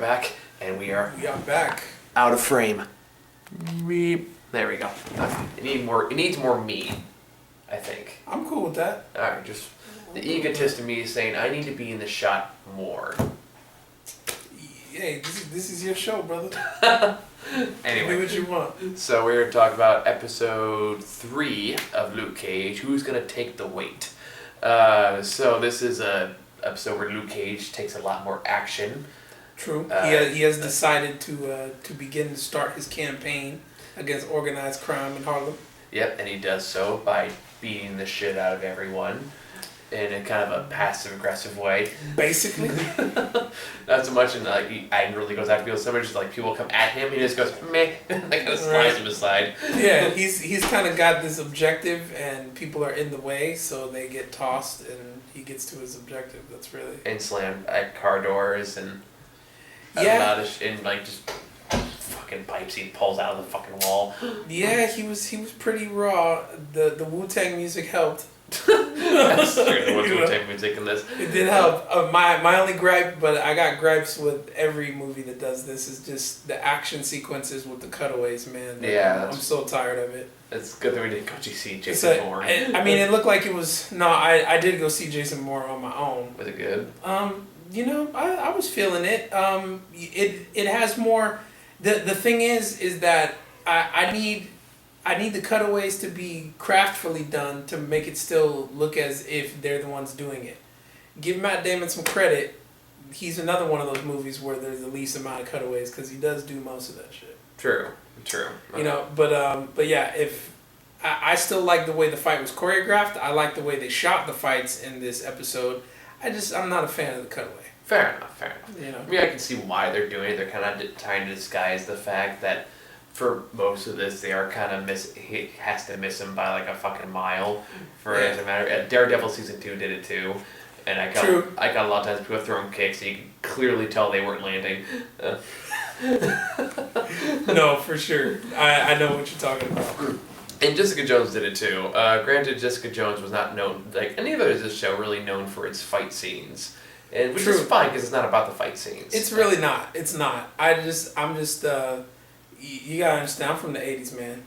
back, and we are back. out of frame. Beep. There we go. It needs more me, I think. I'm cool with that. Alright, just the egotist in me is saying I need to be in the shot more. Hey, this is your show, brother. Anyway. Do what you want. So we're going to talk about episode 3 of Luke Cage, Who's Gonna Take the Weight? So this is a episode where Luke Cage takes a lot more action. True. He has decided to begin to start his campaign against organized crime in Harlem. Yep, and he does so by beating the shit out of everyone in a kind of a passive-aggressive way. Basically. Not so much in like he angrily goes after people, so much just like people come at him, he just goes meh, like kind of slides him aside. Yeah, he's kind of got this objective, and people are in the way, so they get tossed, and he gets to his objective. That's really And slammed at car doors and and like just fucking pipes he pulls out of the fucking wall. Yeah, he was pretty raw. The Wu-Tang music helped. That's true. There was Wu-Tang music in this. It did help. My only gripe, but I got gripes with every movie that does this, is just the action sequences with the cutaways, man. Yeah. I'm so tired of it. It's good that we didn't go to see Jason Bourne. I mean, it looked like it was... No, I did go see Jason Bourne on my own. Was it good? You know, I was feeling it. It has more... The thing is that I need the cutaways to be craftfully done to make it still look as if they're the ones doing it. Give Matt Damon some credit. He's another one of those movies where there's the least amount of cutaways because he does do most of that shit. True. You know, but yeah, if I still like the way the fight was choreographed. I like the way they shot the fights in this episode. I'm not a fan of the cutaway. Fair enough. You know, I mean, I can see why they're doing it. They're kind of trying to disguise the fact that for most of this, they are kind of he has to miss him by like a fucking mile. As a matter, Daredevil season 2 did it too, and I got a lot of times people throwing kicks, and you can clearly tell they weren't landing. No, for sure. I know what you're talking about. And Jessica Jones did it too. Granted, Jessica Jones was not known like any other of this show really known for its fight scenes. And which is fine because it's not about the fight scenes. It's really not. It's not. I'm just. You gotta understand. I'm from the '80s, man.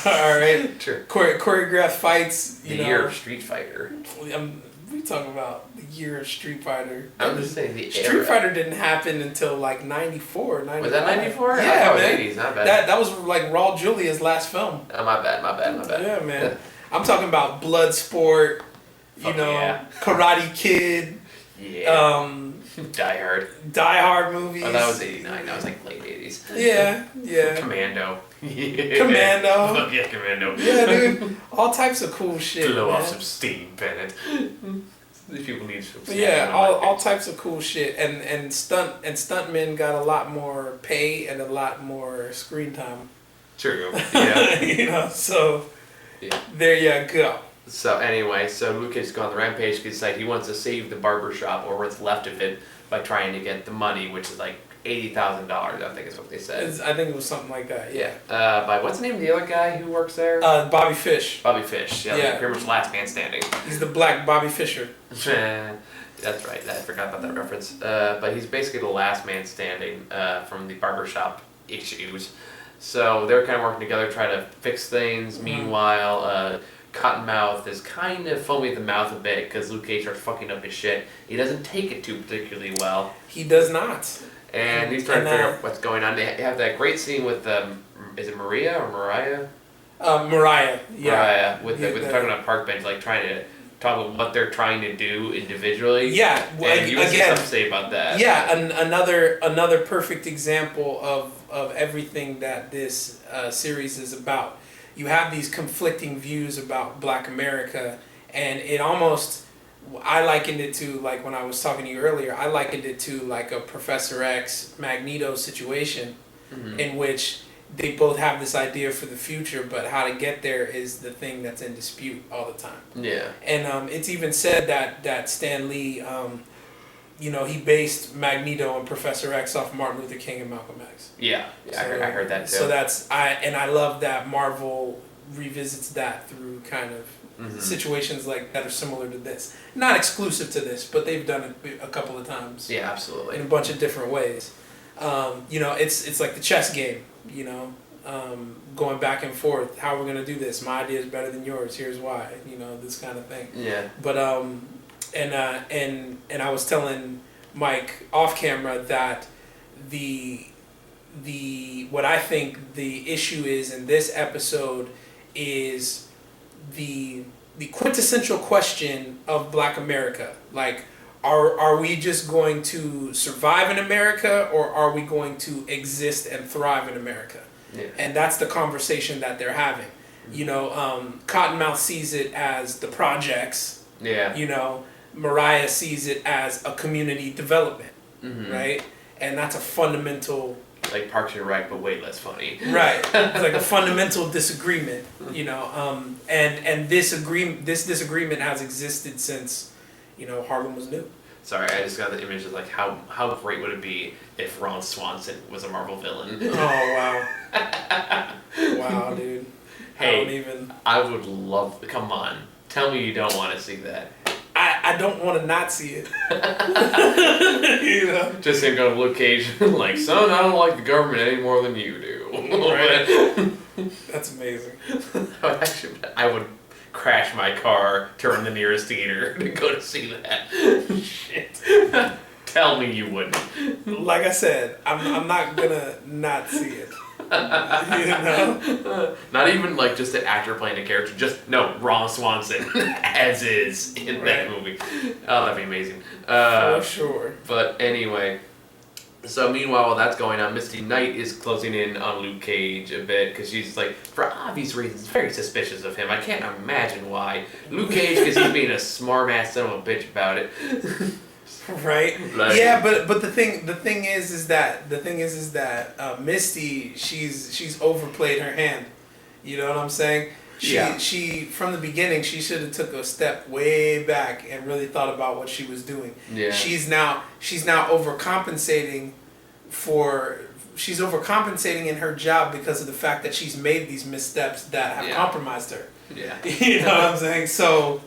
All right. True. Choreographed fights. The year of Street Fighter. We talking about the year of Street Fighter. I'm just saying the Street era. Fighter didn't happen until like 94, 95. Was that 94? Yeah, man. 80s, not bad. That was like Raul Julia's last film. Oh, my bad. Yeah, man. I'm talking about Bloodsport. Karate Kid. Yeah. Die Hard movies. Oh, that was 89. That was like late 80s. Yeah. Commando. Commando. Fuck yeah, Commando. Yeah, dude. All types of cool shit. Blow man. off some steam, Bennett. These people need some steam. Yeah, all types of cool shit. And stuntmen got a lot more pay and a lot more screen time. True. Yeah. So yeah. There you go. So anyway, Luke Cage goes on the rampage because he wants to save the barbershop or what's left of it by trying to get the money, which is like $80,000, I think is what they said. I think it was something like that, yeah. By what's the name of the other guy who works there? Bobby Fish. Bobby Fish, yeah. Pretty much last man standing. He's the black Bobby Fischer. That's right, I forgot about that reference. But he's basically the last man standing from the barbershop issues. So they're kind of working together, trying to fix things. Mm-hmm. Meanwhile, Cottonmouth is kind of foamy at the mouth a bit because Luke Cage starts fucking up his shit. He doesn't take it too particularly well. He does not. And he's trying to figure out what's going on. They have that great scene with, is it Maria or Mariah? Mariah, yeah. Mariah, with talking on a park bench, like trying to talk about what they're trying to do individually. Yeah, and you have something to say about that. Yeah, another perfect example of everything that this series is about. You have these conflicting views about Black America, and it almost, I likened it to, like when I was talking to you earlier, I likened it to like a Professor X Magneto situation, in which they both have this idea for the future, but how to get there is the thing that's in dispute all the time. Yeah. And it's even said that Stan Lee, he based Magneto and Professor X off Martin Luther King and Malcolm X. Yeah, I heard that too. So I love that Marvel revisits that through kind of situations like that are similar to this. Not exclusive to this, but they've done it a couple of times. Yeah, absolutely. In a bunch of different ways. It's like the chess game, going back and forth. How we're gonna do this? My idea is better than yours. Here's why. This kind of thing. Yeah. But and I was telling Mike off camera that what I think the issue is in this episode is the quintessential question of Black America. Like, are we just going to survive in America, or are we going to exist and thrive in America? Yeah. And that's the conversation that they're having. Cottonmouth sees it as the projects. Yeah. Mariah sees it as a community development, Mm-hmm. right? And that's a fundamental... Like Parks and Rec, but way less funny. Right. It's like a fundamental disagreement, and this disagreement has existed since, Harlem was new. Sorry, I just got the image of like how great would it be if Ron Swanson was a Marvel villain? Oh wow. Wow, dude. Hey, I would love. Come on, tell me you don't want to see that. I don't want to not see it. Just him going to Luke Cage, like, son, I don't like the government any more than you do. Right. That's amazing. I would crash my car, turn the nearest theater to go to see that. Shit. Tell me you wouldn't. Like I said, I'm not gonna not see it. Not even like just an actor playing a character, just Ron Swanson as is in that movie. Oh, that'd be amazing. For sure. But anyway, so meanwhile while that's going on, Misty Knight is closing in on Luke Cage a bit because she's like, for obvious reasons, very suspicious of him. I can't imagine why. Luke Cage, because he's being a smart ass son of a bitch about it. Right. Yeah, but the thing is that Misty, she's overplayed her hand. You know what I'm saying? She from the beginning she should have took a step way back and really thought about what she was doing. Yeah. She's now overcompensating in her job because of the fact that she's made these missteps that have compromised her. Yeah. You know what I'm saying? So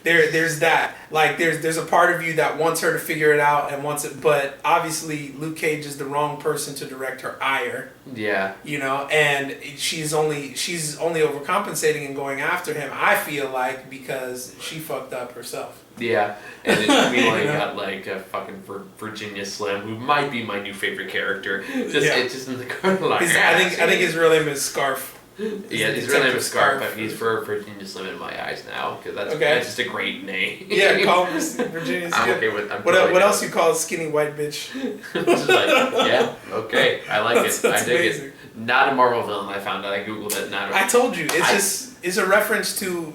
there's that. Like there's a part of you that wants her to figure it out and wants it, but obviously Luke Cage is the wrong person to direct her ire. Yeah. And she's only overcompensating and going after him, I feel like, because she fucked up herself. Yeah. And then meanwhile you got like a fucking Virginia Slim, who might be my new favorite character. It's just in the corner like I think his real name is Scarf. His real name is Scarf, but he's for Virginia Slim in my eyes now, because that's just a great name. Yeah, call him Virginia Slim. I'm okay with. What else you call a skinny white bitch? Just like, yeah, okay, I like it. I dig amazing. it. Not a Marvel villain. I found out. I googled it. I told you. It's a reference to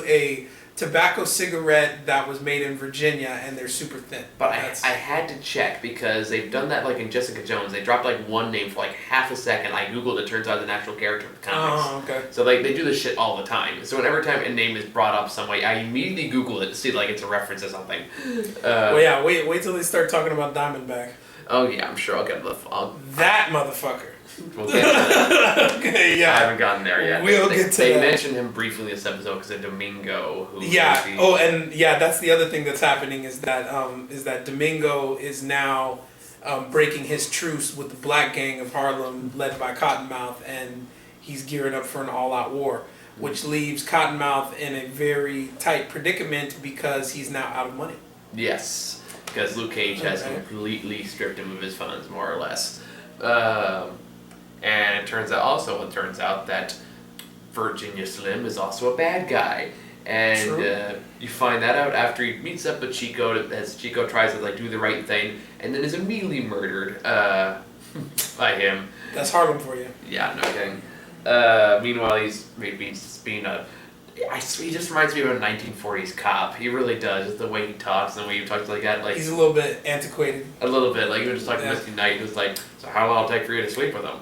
a tobacco cigarette that was made in Virginia, and they're super thin. But I had to check because they've done that like in Jessica Jones. They dropped like one name for like half a second. I googled it. Turns out the actual character of the comics. Oh, okay. So like they do this shit all the time. So whenever time a name is brought up some way, I immediately Google it to see like it's a reference to something. Wait till they start talking about Diamondback. Oh yeah, I'm sure I'll get that motherfucker. We'll get to that. Okay, yeah. I haven't gotten there yet. We'll get to that. They mentioned him briefly in this episode because of Domingo. That's the other thing that's happening is that Domingo is now breaking his truce with the Black Gang of Harlem, led by Cottonmouth, and he's gearing up for an all-out war, which leaves Cottonmouth in a very tight predicament because he's now out of money. Yes, because Luke Cage has completely stripped him of his funds, more or less. And it turns out that Virginia Slim is also a bad guy. And you find that out after he meets up with Chico, as Chico tries to like do the right thing, and then is immediately murdered by him. That's Harlem for you. Yeah, no kidding. Meanwhile, he's being he just reminds me of a 1940s cop. He really does. Just the way he talks and the way he talks like that. Like he's a little bit antiquated. A little bit. Like he was just talking to Misty Knight. He was like, "So how long will it take for you to sleep with him?"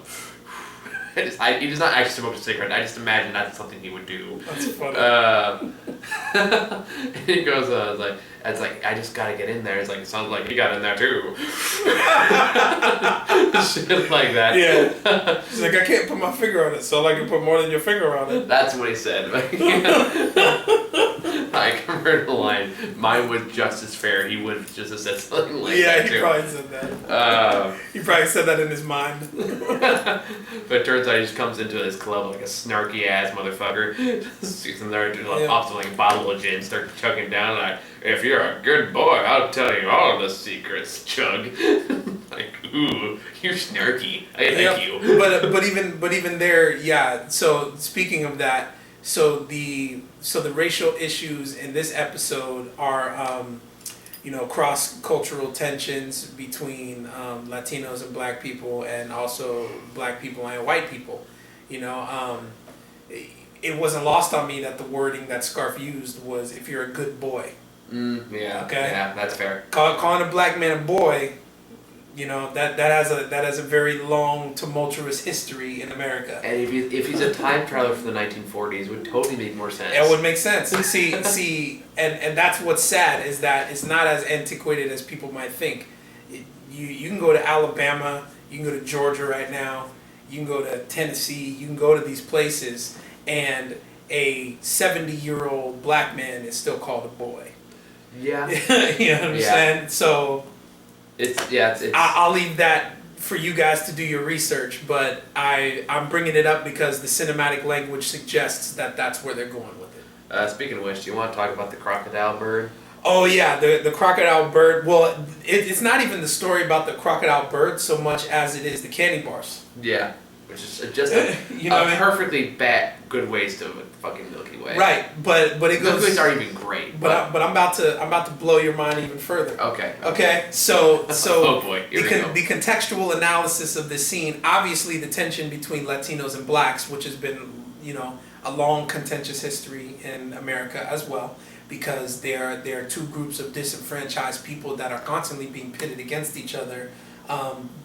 He does not actually smoke a cigarette. I just imagine that's something he would do. That's funny. And he goes, it's like, I just gotta get in there. It's like, it sounds like he got in there too. Shit like that. Yeah. He's like, I can't put my finger on it, so I can put more than your finger on it. That's what he said. I converted the line. Mine was just as fair. He would have just said something like that too. Yeah, he probably said that. He probably said that in his mind. But it turns out he just comes into this club like a snarky ass motherfucker. Sees him there, pops like a bottle of gin, starts chugging down like, if you're a good boy, I'll tell you all the secrets, chug. Like, ooh, you're snarky. I like you. But even there, yeah. So speaking of that, so the racial issues in this episode are cross-cultural tensions between Latinos and black people, and also black people and white people. It wasn't lost on me that the wording that Scarf used was, if you're a good boy. Yeah. Okay. Yeah, that's fair. Calling a black man a boy, that has a very long, tumultuous history in America. And if he's a time traveler from the 1940s, it would totally make more sense. It would make sense. See, and that's what's sad, is that it's not as antiquated as people might think. You can go to Alabama, you can go to Georgia right now, you can go to Tennessee, you can go to these places, and a 70-year-old black man is still called a boy. Yeah. You know what I'm saying? So it's I'll leave that for you guys to do your research, but I'm bringing it up because the cinematic language suggests that that's where they're going with it. Speaking of which, do you want to talk about the crocodile bird? Oh yeah, the crocodile bird. Well, it's not even the story about the crocodile bird so much as it is the candy bars. Yeah, which is just a perfectly good waste of a fucking Milky Way. Right, but it goes. Milky Ways aren't even great. But I'm about to blow your mind even further. Okay. So oh boy, here we go. The contextual analysis of this scene, obviously the tension between Latinos and blacks, which has been a long contentious history in America as well, because there are two groups of disenfranchised people that are constantly being pitted against each other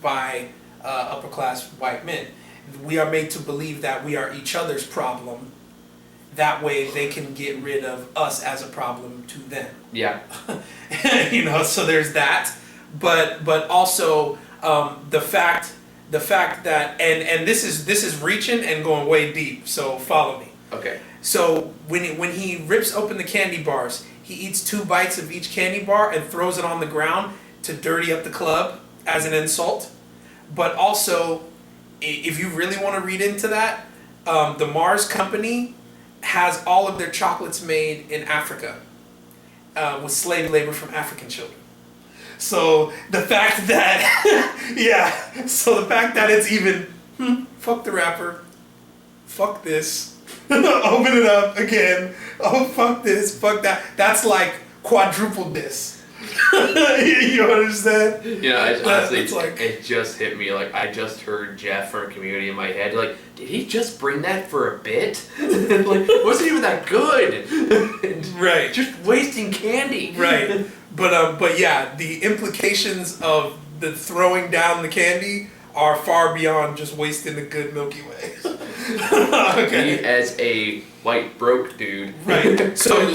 by upper class white men. We are made to believe that we are each other's problem. That way they can get rid of us as a problem to them. Yeah. So there's that. But also the fact that and this is reaching and going way deep, so follow me. Okay. So when he rips open the candy bars, he eats 2 bites of each candy bar and throws it on the ground to dirty up the club as an insult. But also, if you really want to read into that, the Mars company has all of their chocolates made in Africa with slave labor from African children. So the fact that, it's even, fuck the rapper, fuck this, open it up again, oh fuck this, fuck that, that's like quadruple this. You understand? Honestly, it just hit me. Like, I just heard Jeff from Community in my head. Like, did he just bring that for a bit? Like, wasn't even that good. Right. Just wasting candy. Right. But yeah, the implications of the throwing down the candy are far beyond just wasting the good Milky Way. Okay. Me as a white broke dude. Right. So you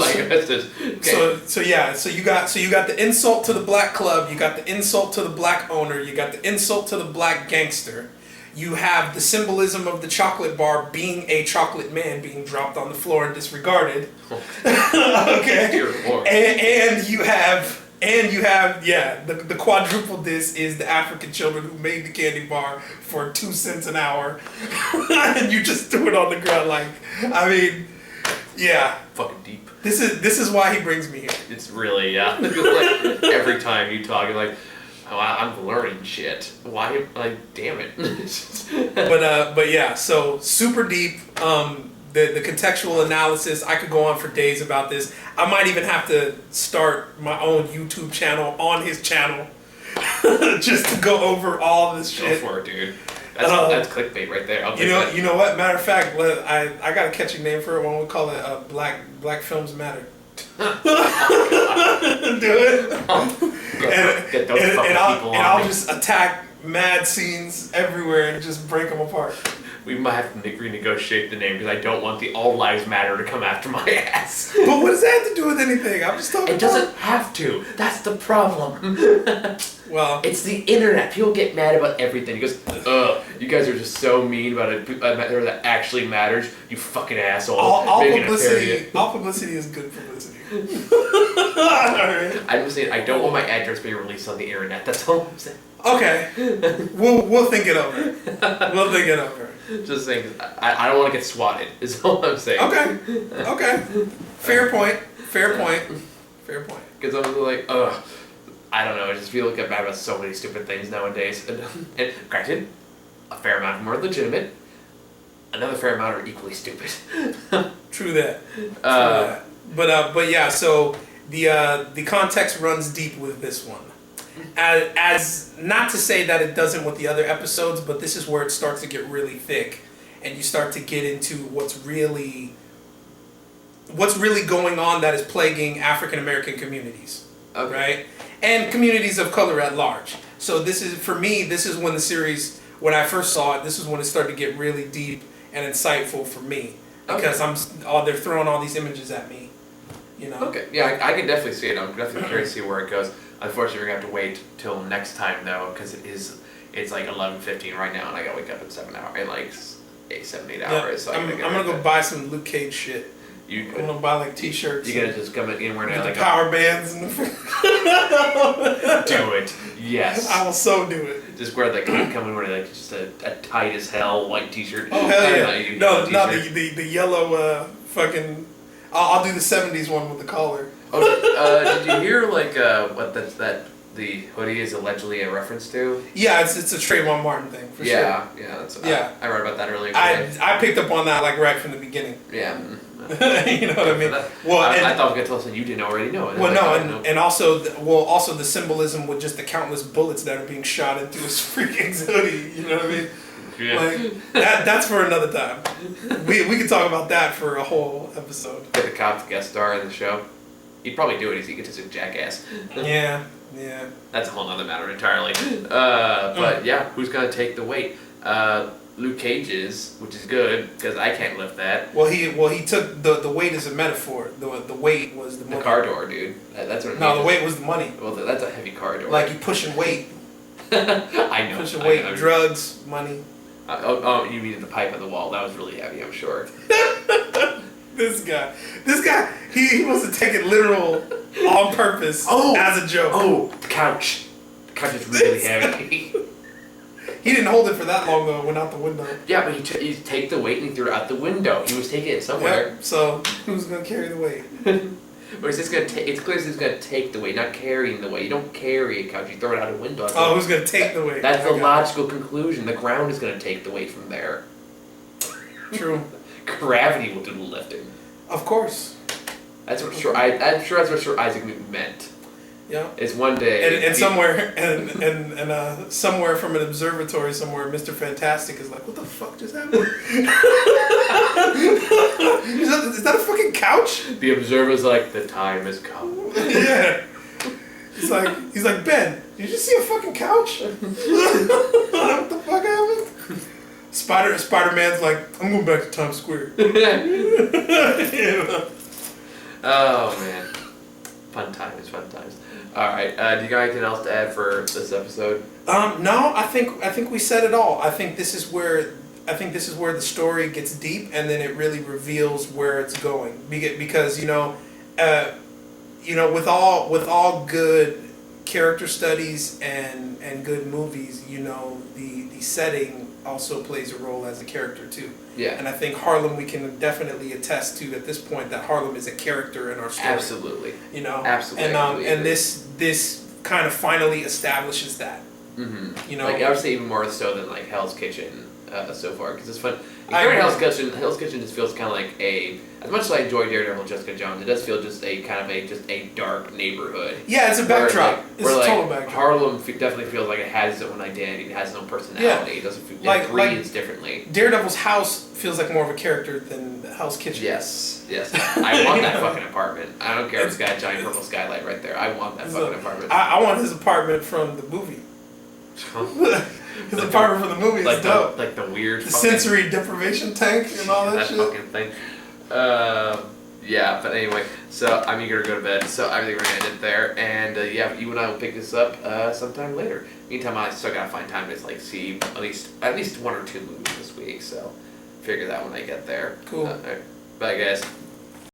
got the insult to the black club, you got the insult to the black owner, you got the insult to the black gangster. You have the symbolism of the chocolate bar being a chocolate man being dropped on the floor and disregarded. Okay. Dear Lord. And you have the quadruple diss is the African children who made the candy bar for 2 cents an hour. And you just threw it on the ground Fucking deep. This is why he brings me here. It's really, like, every time you talk, you're like, oh, I'm learning shit. Why? Like, damn it. But yeah, so super deep. The contextual analysis, I could go on for days about this. I might even have to start my own YouTube channel on his channel just to go over all this shit. Go for it, dude. That's clickbait right there. You know what? Matter of fact, I got a catchy name for it. Why don't we call it Black Films Matter? Do it. Get those fucking people on I'll me. just attack mad scenes everywhere and just break them apart. We might have to renegotiate the name because I don't want the All Lives Matter to come after my ass. But what does that have to do with anything? I'm just talking It doesn't have to. That's the problem. Well, it's the internet. People get mad about everything. He goes, ugh, you guys are just so mean about a matter that actually matters. You fucking asshole. all publicity is good publicity. Right. I'm just saying, I don't want my address being released on the internet. That's all I'm saying. Okay, we'll think it over. We'll think it over. Just saying, 'cause I don't want to get swatted. Is all I'm saying. Okay. Fair point. Because I'm like, ugh. I don't know. I just feel like I'm mad about so many stupid things nowadays. And granted, a fair amount of them are legitimate. Another fair amount are equally stupid. True that. But yeah. So the context runs deep with this one. As not to say that it doesn't with the other episodes, but this is where it starts to get really thick, and you start to get into what's really going on that is plaguing African American communities, Okay. right, and communities of color at large. So this is, for me, this is when the series, when I first saw it, this is when it started to get really deep and insightful for me, because they're throwing all these images at me, you know. Okay. Yeah, I can definitely see it. I'm definitely curious to see where it goes. Unfortunately, we're gonna have to wait till next time though, because it's like 11:15 right now, and I gotta wake up in 7 hours, in like 8 hours. So I'm gonna go buy some Luke Cage shit. I'm gonna buy like t-shirts. You're gonna just come in wearing with like the power bands and do it. Yes. I will so do it. Just wear like come in wearing like just a tight as hell white t-shirt. Oh hell yeah! No, not the yellow fucking. I'll do the '70s one with the collar. Okay. Did you hear like what the hoodie is allegedly a reference to? Yeah, it's a Trayvon Martin thing for sure. Yeah. Yeah. I read about that earlier today. I picked up on that like right from the beginning. Yeah. You know what I mean? Well, I thought we were gonna tell us that you didn't already know it. Well, no, and also the symbolism with just the countless bullets that are being shot into his freaking hoodie. You know what I mean? Yeah. Like that's for another time. We could talk about that for a whole episode. Get the cop to guest star in the show. He'd probably do it. He's a jackass. Yeah. That's a whole other matter entirely. But yeah, who's gonna take the weight? Luke Cage's, which is good because I can't lift that. Well, he took the weight as a metaphor. The weight was the money. The car door, dude. That's what it No, means. the weight was the money. Well, that's a heavy car door. Like you pushing weight. I know. Pushing weight, drugs, money. You mean the pipe on the wall? That was really heavy, I'm sure. This guy, he wants to take it literal on purpose as a joke. Oh, the couch. The couch is really heavy. He didn't hold it for that long though. It went out the window. Yeah, but he take the weight and he threw it out the window. He was taking it somewhere. Yep, so who's gonna carry the weight? Or is this gonna it's clear he's gonna take the weight, not carrying the weight. You don't carry a couch, you throw it out a window. Who's gonna take the weight? That's the logical conclusion. The ground is gonna take the weight from there. True. Gravity will do the lifting. Of course. That's what I'm sure that's what Sir Isaac Newton meant. Yeah. It's one day. And somewhere somewhere from an observatory somewhere, Mr. Fantastic is like, what the fuck just happened? Is that a fucking couch? The observer's like, the time has come. Yeah. He's like, Ben, did you just see a fucking couch? What the fuck happened? Spider-Man's like, I'm going back to Times Square. Oh man. Fun times. Alright, do you got anything else to add for this episode? No, I think we said it all. I think this is where the story gets deep, and then it really reveals where it's going. Because with all good character studies and good movies, the setting also plays a role as a character too. Yeah. And I think Harlem, we can definitely attest to at this point that Harlem is a character in our story. Absolutely. Absolutely. And this kind of finally establishes that. Mm-hmm. Like I would say even more so than like Hell's Kitchen so far, because it's fun. Hell's Kitchen just feels kind of like as much as I enjoy Daredevil and Jessica Jones, it does feel just a dark neighborhood. Yeah, it's a backdrop. It's a total backdrop. Harlem definitely feels like it has its own identity, it has its own personality. It doesn't feel it breathes differently. Daredevil's house feels like more of a character than Hell's Kitchen. Yes. I want that fucking apartment. I don't care if it's got a giant purple skylight right there. I want that fucking apartment. I want his apartment from the movie. His apartment for the movie is dope. Like the weird the sensory deprivation tank and all that shit. Fucking thing. Yeah, but anyway, so I'm eager to go to bed, so I think we're gonna end it there. And yeah, you and I will pick this up sometime later. Meantime, I still gotta find time to like see at least 1 or 2 movies this week. So figure that when I get there. Cool. Bye, guys.